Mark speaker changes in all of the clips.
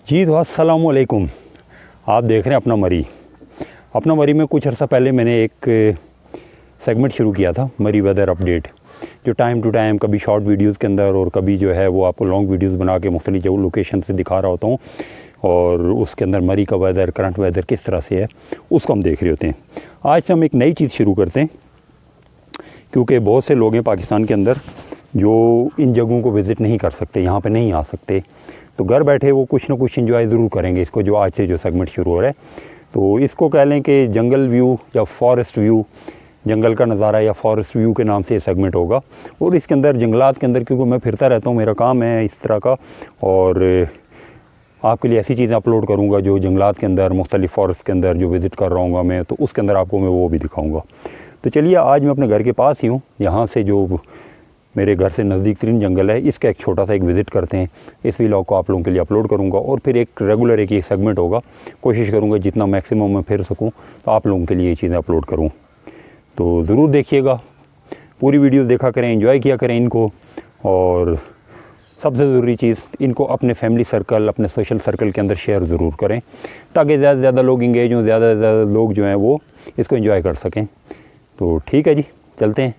Speaker 1: जी तो अस्सलाम वालेकुम। आप देख रहे हैं अपना मरी में कुछ अर्सा पहले मैंने एक सेगमेंट शुरू किया था, मरी वेदर अपडेट, जो टाइम टू टाइम कभी शॉर्ट वीडियोस के अंदर और कभी जो है वो आपको लॉन्ग वीडियोस बना के मुख्तलिफ जो लोकेशन से दिखा रहा होता हूँ, और उसके अंदर मरी का वेदर, करंट वेदर किस तरह से है उसको हम देख रहे होते हैं। आज से हम एक नई चीज़ शुरू करते हैं, क्योंकि बहुत से लोग हैं पाकिस्तान के अंदर जो इन जगहों को विज़िट नहीं कर सकते, यहाँ पे नहीं आ सकते, तो घर बैठे वो कुछ ना कुछ एंजॉय ज़रूर करेंगे इसको, जो आज से जो सेगमेंट शुरू हो रहा है। तो इसको कह लें कि जंगल व्यू या फॉरेस्ट व्यू, जंगल का नज़ारा या फॉरेस्ट व्यू के नाम से ये सेगमेंट होगा। और इसके अंदर जंगलात के अंदर, क्योंकि मैं फिरता रहता हूँ, मेरा काम है इस तरह का, और आपके लिए ऐसी चीज़ें अपलोड करूँगा जो जंगलात के अंदर, मुख्तलिफ फॉरेस्ट के अंदर जो विज़िट कर रहा हूँगा मैं, तो उसके अंदर आपको मैं वो भी दिखाऊँगा। तो चलिए, आज मैं अपने घर के पास ही हूँ, यहाँ से जो मेरे घर से नज़दीक तरीन जंगल है, इसका एक छोटा सा एक विज़िट करते हैं। इस व्लॉग को आप लोगों के लिए अपलोड करूँगा और फिर एक रेगुलर एक सेगमेंट होगा। कोशिश करूँगा जितना मैक्सिमम मैं फिर सकूँ तो आप लोगों के लिए ये चीज़ें अपलोड करूँ। तो ज़रूर देखिएगा, पूरी वीडियो देखा करें, एंजॉय किया करें इनको, और सबसे ज़रूरी चीज़, इनको अपने फैमिली सर्कल, अपने सोशल सर्कल के अंदर शेयर ज़रूर करें, ताकि ज़्यादा से ज़्यादा लोग इंगेज हों, ज़्यादा से ज़्यादा लोग जो हैं वो इसको एंजॉय कर सकें। तो ठीक है जी, चलते हैं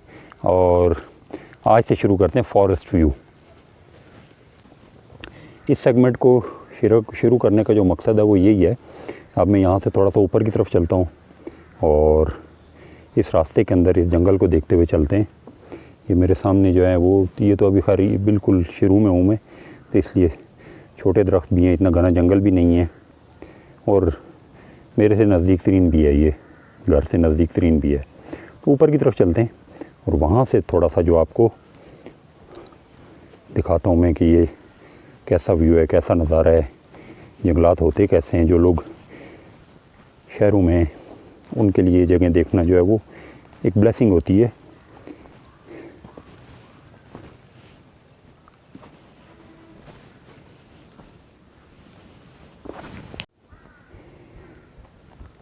Speaker 1: और आज से शुरू करते हैं फॉरेस्ट व्यू। इस सेगमेंट को शुरू करने का जो मकसद है वो यही है। अब मैं यहाँ से थोड़ा सा ऊपर की तरफ चलता हूँ और इस रास्ते के अंदर इस जंगल को देखते हुए चलते हैं। ये मेरे सामने जो है वो, ये तो अभी खैर बिल्कुल शुरू में हूँ मैं, तो इसलिए छोटे दरख्त भी हैं, इतना घना जंगल भी नहीं है, और मेरे से नज़दीक तरीन भी है, ये घर से नज़दीक तरीन भी है। तो ऊपर की तरफ चलते हैं और वहाँ से थोड़ा सा जो आपको दिखाता हूँ मैं कि ये कैसा व्यू है, कैसा नज़ारा है, जंगलात होते कैसे हैं। जो लोग शहरों में हैं उनके लिए ये जगह देखना जो है वो एक ब्लेसिंग होती है।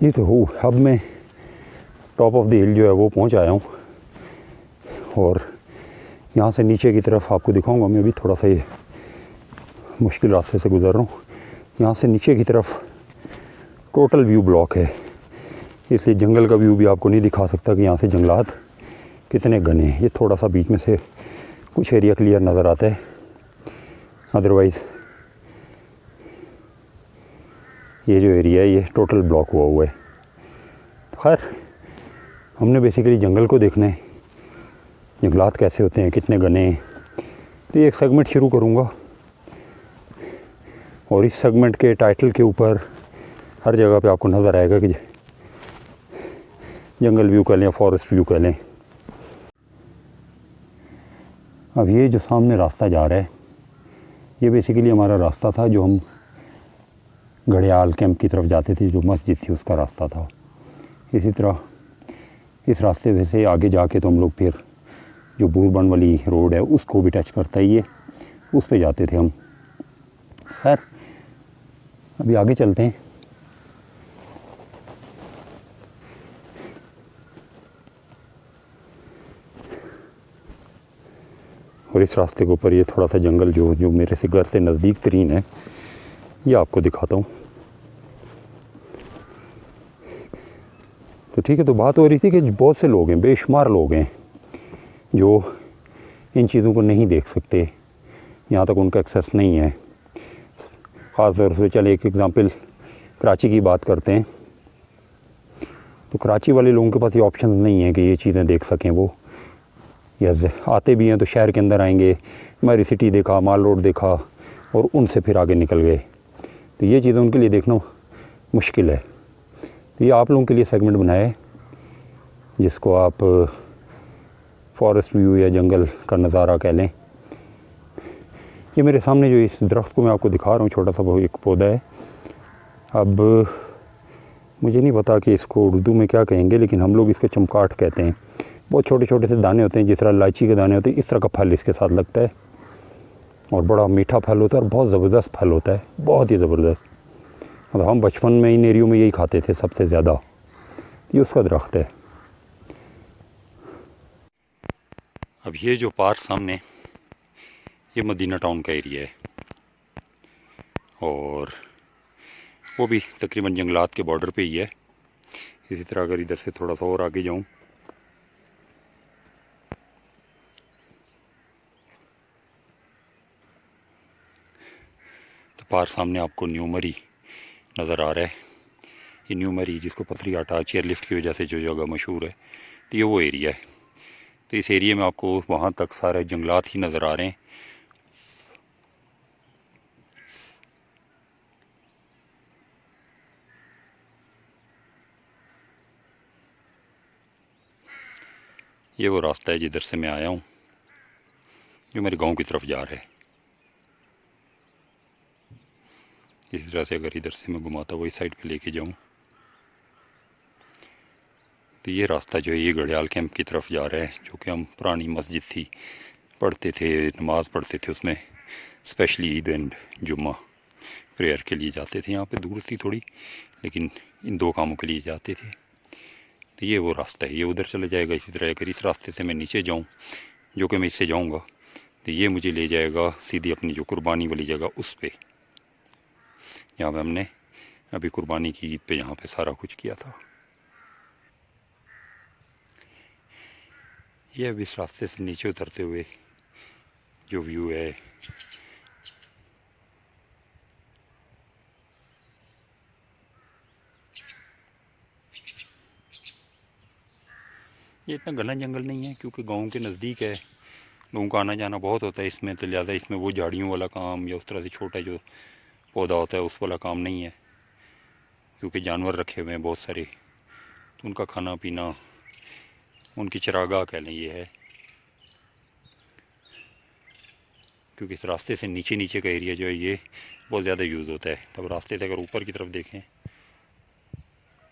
Speaker 1: ये तो हो, अब मैं टॉप ऑफ द हिल जो है वो पहुँच आया हूँ, और यहाँ से नीचे की तरफ आपको दिखाऊंगा। मैं अभी थोड़ा सा ये मुश्किल रास्ते से गुज़र रहा हूँ। यहाँ से नीचे की तरफ टोटल व्यू ब्लॉक है, इसलिए जंगल का व्यू भी आपको नहीं दिखा सकता कि यहाँ से जंगलात कितने घने हैं। ये थोड़ा सा बीच में से कुछ एरिया क्लियर नज़र आता है, अदरवाइज़ ये जो एरिया है ये टोटल ब्लॉक हुआ है। खैर, हमने बेसिकली जंगल को देखना है, जंगलात कैसे होते हैं, कितने घने हैं। तो ये एक सेगमेंट शुरू करूँगा, और इस सेगमेंट के टाइटल के ऊपर हर जगह पे आपको नज़र आएगा कि जंगल व्यू कह लें, फॉरेस्ट व्यू कह लें। अब ये जो सामने रास्ता जा रहा है, ये बेसिकली हमारा रास्ता था जो हम घड़ियाल कैंप की तरफ जाते थे, जो मस्जिद थी उसका रास्ता था। इसी तरह इस रास्ते में से आगे जाके तो हम लोग फिर जो बोरबन वाली रोड है उसको भी टच करता है, ये उस पे जाते थे हम। खैर, अभी आगे चलते हैं। और इस रास्ते के ऊपर ये थोड़ा सा जंगल जो मेरे से घर से नज़दीक तरीन है, ये आपको दिखाता हूँ। तो ठीक है, तो बात हो रही थी कि बहुत से लोग हैं, बेशुमार लोग हैं जो इन चीज़ों को नहीं देख सकते, यहाँ तक उनका एक्सेस नहीं है। ख़ास तौर से चले एक एग्ज़ाम्पल कराची की बात करते हैं, तो कराची वाले लोगों के पास ये ऑप्शंस नहीं है कि ये चीज़ें देख सकें। वो या आते भी हैं तो शहर के अंदर आएंगे, मेरी सिटी देखा, माल रोड देखा, और उनसे फिर आगे निकल गए। तो ये चीज़ें उनके लिए देखना मुश्किल है। तो ये आप लोगों के लिए सेगमेंट बनाया है, जिसको आप फॉरेस्ट व्यू या जंगल का नज़ारा कह लें। ये मेरे सामने जो इस दरख्त को मैं आपको दिखा रहा हूँ, छोटा सा वो एक पौधा है। अब मुझे नहीं पता कि इसको उर्दू में क्या कहेंगे, लेकिन हम लोग इसको चमकाट कहते हैं। बहुत छोटे छोटे से दाने होते हैं, जिस तरह इलायची के दाने होते हैं, इस तरह का फल इसके साथ लगता है, और बड़ा मीठा फल होता है और बहुत ज़बरदस्त फल होता है, बहुत ही ज़बरदस्त। मतलब हम बचपन में इन एरियो में यही खाते थे सबसे ज़्यादा। ये उसका दरख्त है। अब ये जो पार्क सामने, ये मदीना टाउन का एरिया है, और वो भी तकरीबन जंगलात के बॉर्डर पे ही है। इसी तरह अगर इधर से थोड़ा सा और आगे जाऊँ तो पार सामने आपको न्यू मरी नज़र आ रहा है। ये न्यू मरी, जिसको पथरी आटा चेयरलिफ्ट की वजह से जो जगह मशहूर है, तो ये वो एरिया है। तो इस एरिया में आपको वहाँ तक सारे जंगलात ही नज़र आ रहे हैं। ये वो रास्ता है जिधर से मैं आया हूँ, जो मेरे गांव की तरफ जा रहा है। इस तरह से अगर इधर से मैं घुमाता हुआ इस साइड पे लेके जाऊँ तो ये रास्ता जो है ये घड़ियाल कैंप की तरफ जा रहा है, जो कि हम पुरानी मस्जिद थी, पढ़ते थे, नमाज़ पढ़ते थे उसमें, स्पेशली ईद एंड जुम्मा प्रेयर के लिए जाते थे। यहाँ पे दूर थी थोड़ी, लेकिन इन दो कामों के लिए जाते थे। तो ये वो रास्ता है, ये उधर चला जाएगा। इसी तरह अगर इस रास्ते से मैं नीचे जाऊँ, जो कि मैं इससे जाऊँगा, तो ये मुझे ले जाएगा सीधी अपनी जो कुर्बानी वाली जगह उस पर, जहाँ पे हमने अभी कुर्बानी की ईद पे यहाँ पे सारा कुछ किया था। ये अब इस रास्ते से नीचे उतरते हुए जो व्यू है, ये इतना घना जंगल नहीं है क्योंकि गांव के नज़दीक है, लोगों का आना जाना बहुत होता है इसमें, तो लिहाजा इसमें वो झाड़ियों वाला काम या उस तरह से छोटा जो पौधा होता है उस वाला काम नहीं है। क्योंकि जानवर रखे हुए हैं बहुत सारे, तो उनका खाना पीना, उनकी चरागाह कह लें ये है। क्योंकि इस रास्ते से नीचे नीचे का एरिया जो है ये बहुत ज़्यादा यूज़ होता है। तब रास्ते से अगर ऊपर की तरफ देखें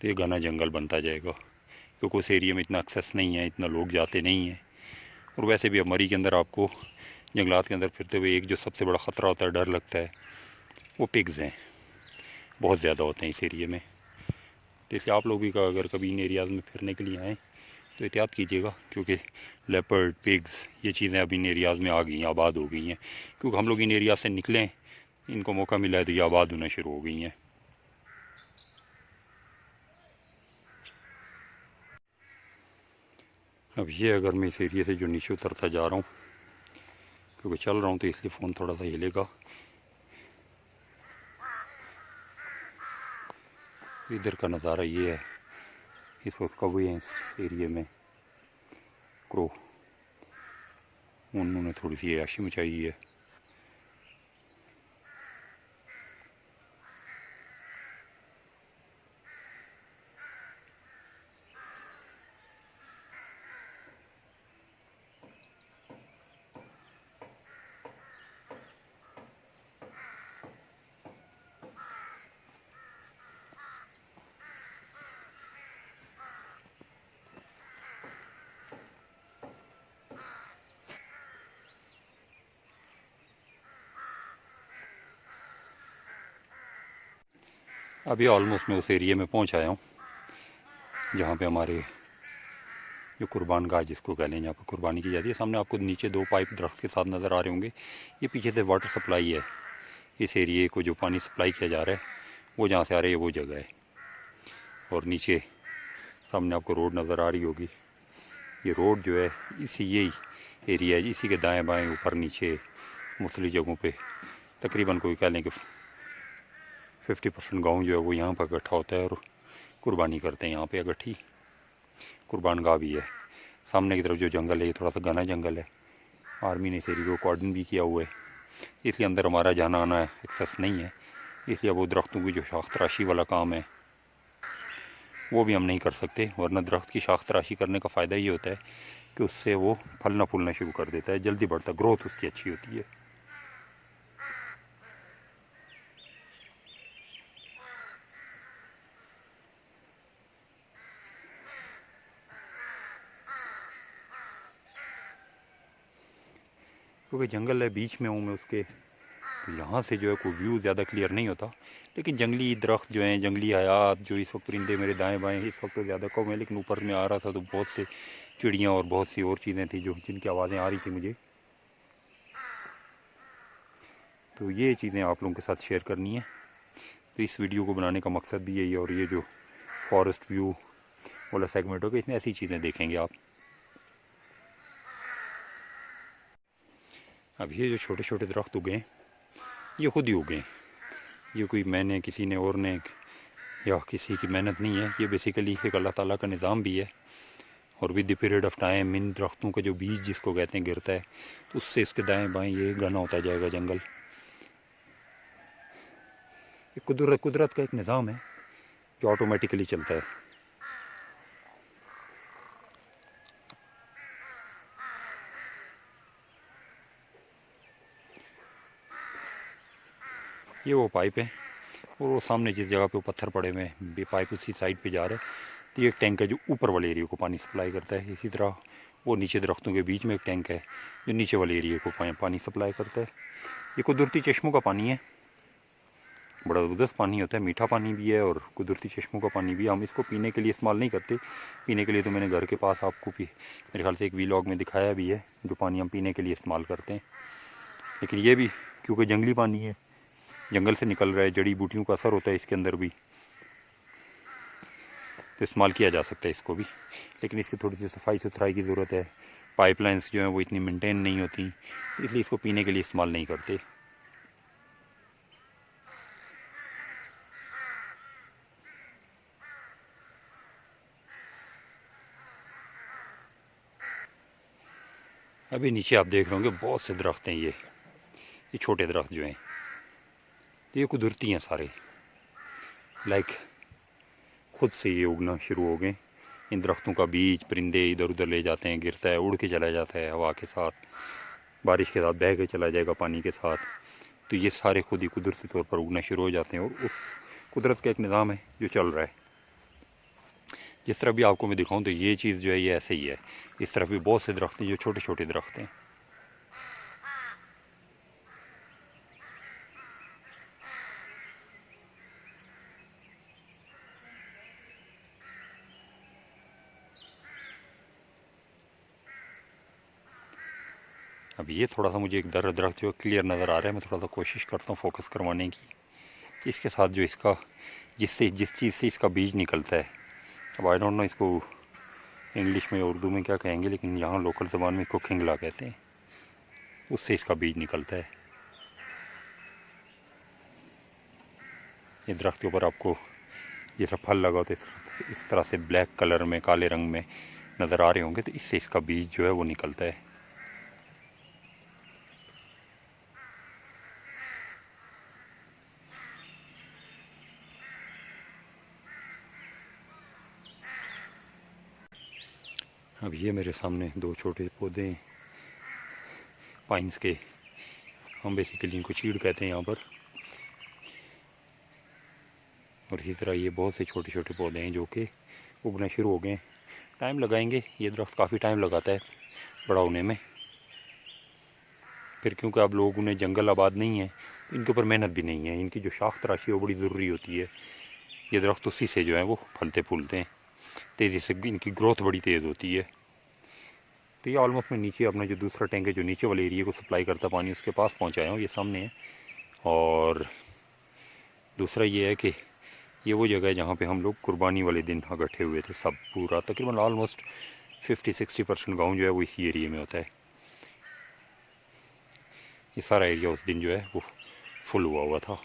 Speaker 1: तो ये घना जंगल बनता जाएगा, क्योंकि उस एरिया में इतना एक्सेस नहीं है, इतना लोग जाते नहीं हैं। और वैसे भी अब मरी के अंदर आपको जंगलात के अंदर फिरते हुए एक जो सबसे बड़ा ख़तरा होता है, डर लगता है, वो पिग्स हैं, बहुत ज़्यादा होते हैं इस एरिया में। तो इसलिए आप लोग भी अगर कभी इन एरियाज़ में फिरने के लिए आएँ तो एहतियात कीजिएगा, क्योंकि लेपर्ड, पिग्स, ये चीज़ें अब इन एरियाज़ में आ गई हैं, आबाद हो गई हैं। क्योंकि हम लोग इन एरिया से निकलें, इनको मौका मिला है तो ये आबाद होना शुरू हो गई हैं। अब ये अगर मैं इस एरिया से जो नीचे उतरता जा रहा हूँ, क्योंकि चल रहा हूँ तो इसलिए फ़ोन थोड़ा सा हिलेगा। इधर का नज़ारा ये है, इस वक्त कौवे हैं इस एरिया में, क्रो, उन्होंने थोड़ी सी अयाशी मचाई है। अभी ऑलमोस्ट मैं उस एरिया में पहुंच आया हूँ जहाँ पे हमारे जो कुर्बान गाह जिसको कह लें, जहाँ पर कुर्बानी की जाती है। सामने आपको नीचे दो पाइप दरख्त के साथ नज़र आ रहे होंगे, ये पीछे से वाटर सप्लाई है। इस एरिए को जो पानी सप्लाई किया जा रहा है वो जहाँ से आ रही है वो जगह है। और नीचे सामने आपको रोड नज़र आ रही होगी, ये रोड जो है इसी यही एरिया है, इसी के दाएँ बाएँ ऊपर नीचे मुख्तलिफ जगहों पर तकरीबन कोई कह लें कि 50% गाँव जो है वो यहाँ पर इकट्ठा होता है और कुर्बानी करते हैं यहाँ पे इकट्ठी। कुर्बान गाह भी है। सामने की तरफ जो जंगल है ये थोड़ा सा घना जंगल है, आर्मी ने इस एरिया को कॉर्डन भी किया हुआ है, इसलिए अंदर हमारा जाना आना एक्सेस नहीं है। इसलिए वो दरख्तों की जो शाख तराशी वाला काम है वो भी हम नहीं कर सकते, वरना दरख्त की शाख तराशी करने का फ़ायदा ये होता है कि उससे वो फलना फूलना शुरू कर देता है, जल्दी बढ़ता, ग्रोथ उसकी अच्छी होती है। क्योंकि जंगल है, बीच में हूँ मैं उसके, तो यहाँ से जो है कोई व्यू ज़्यादा क्लियर नहीं होता। लेकिन जंगली दरख्त जो हैं, जंगली हयात जो इस वक्त परिंदे मेरे दाएं बाएं इस वक्त तो ज़्यादा कम है, लेकिन ऊपर में आ रहा था तो बहुत से चिड़ियाँ और बहुत सी और चीज़ें थी जो जिनकी आवाज़ें आ रही थी मुझे। तो ये चीज़ें आप लोगों के साथ शेयर करनी है तो इस वीडियो को बनाने का मकसद भी यही है। और ये जो फॉरेस्ट व्यू वाला सेगमेंट होगा इसमें ऐसी चीज़ें देखेंगे आप। अब ये जो छोटे छोटे दरख्त उगे ये खुद ही उगे, ये कोई मैंने किसी ने और ने या किसी की मेहनत नहीं है, ये बेसिकली एक अल्लाह ताला का निज़ाम भी है। और with the period of time in दरख्तों का जो बीज जिसको कहते हैं गिरता है तो उससे इसके दाएं बाएं ये घना होता जाएगा जंगल। ये कुदरत का एक निज़ाम है जो ऑटोमेटिकली चलता है। ये वो पाइप है और वो सामने जिस जगह पे वो पत्थर पड़े हुए हैं भी पाइप उसी साइड पे जा रहा है। तो ये एक टैंक है जो ऊपर वाले एरिया को पानी सप्लाई करता है। इसी तरह वो नीचे दरख्तों के बीच में एक टैंक है जो नीचे वाले एरिया को पानी सप्लाई करता है। ये कुदरती चश्मों का पानी है, बड़ा ज़बरदस्त पानी होता है, मीठा पानी भी है और कुदरती चश्मों का पानी भी है। हम इसको पीने के लिए इस्तेमाल नहीं करते, पीने के लिए तो मैंने घर के पास आपको भी मेरे ख्याल से एक वीलॉग में दिखाया भी है जो पानी हम पीने के लिए इस्तेमाल करते हैं। लेकिन ये भी क्योंकि जंगली पानी है, जंगल से निकल रहा है, जड़ी बूटियों का असर होता है इसके अंदर भी, तो इस्तेमाल किया जा सकता है इसको भी। लेकिन इसकी थोड़ी सी सफाई सुथराई की ज़रूरत है। पाइपलाइंस जो हैं वो इतनी मेंटेन नहीं होती, इसलिए इसको पीने के लिए इस्तेमाल नहीं करते। अभी नीचे आप देख रहे होंगे बहुत से दरख्त हैं। ये छोटे दरख्त जो हैं ये कुदरती हैं सारे, लाइक खुद से ये उगना शुरू हो गए। इन दरख्तों का बीज परिंदे इधर उधर ले जाते हैं, गिरता है, उड़ के चला जाता है हवा के साथ, बारिश के साथ बह के चला जाएगा पानी के साथ। तो ये सारे खुद ही कुदरती तौर पर उगना शुरू हो जाते हैं और उस कुदरत का एक निज़ाम है जो चल रहा है। जिस तरह भी आपको मैं दिखाऊं तो ये चीज़ जो है ये ऐसे ही है। इस तरफ भी बहुत से दरख्त हैं जो छोटे छोटे दरख्त हैं। अब ये थोड़ा सा मुझे एक दरख्त जो क्लियर नज़र आ रहा है, मैं थोड़ा सा कोशिश करता हूँ फोकस करवाने की। इसके साथ जो इसका जिस चीज़ से इसका बीज निकलता है, अब आई डोंट नो इसको इंग्लिश में उर्दू में क्या कहेंगे, लेकिन यहाँ लोकल ज़बान में इसको खिंगला कहते हैं, उससे इसका बीज निकलता है। ये दरख्त के ऊपर आपको जैसा फल लगा हो तो इस तरह से ब्लैक कलर में काले रंग में नज़र आ रहे होंगे, तो इससे इसका बीज जो है वो निकलता है। अब ये मेरे सामने दो छोटे पौधे हैं पाइन्स के, हम बेसिकली इनको चीड़ कहते हैं यहाँ पर। और इसी तरह ये बहुत से छोटे छोटे पौधे हैं जो कि उगना शुरू हो गए हैं। टाइम लगाएंगे, ये दरख्त काफ़ी टाइम लगाता है बड़ा होने में। फिर क्योंकि अब लोग उन्हें जंगल आबाद नहीं है, इनके ऊपर मेहनत भी नहीं है, इनकी जो शाख तराशी है वो बड़ी ज़रूरी होती है। ये दरख्त उसी से जो है वो फलते फूलते हैं, तेज़ी से इनकी ग्रोथ बड़ी तेज़ होती है। तो ये ऑलमोस्ट मैं नीचे अपना जो दूसरा टैंक है जो नीचे वाले एरिया को सप्लाई करता पानी, उसके पास पहुँचाया हूँ, ये सामने है। और दूसरा ये है कि ये वो जगह है जहाँ पे हम लोग कुर्बानी वाले दिन इकट्ठे हुए थे, सब पूरा तकरीबन ऑलमोस्ट 50-60% गाँव जो है वो इसी एरिया में होता है। ये सारा एरिया उस दिन जो है वो फुल हुआ था।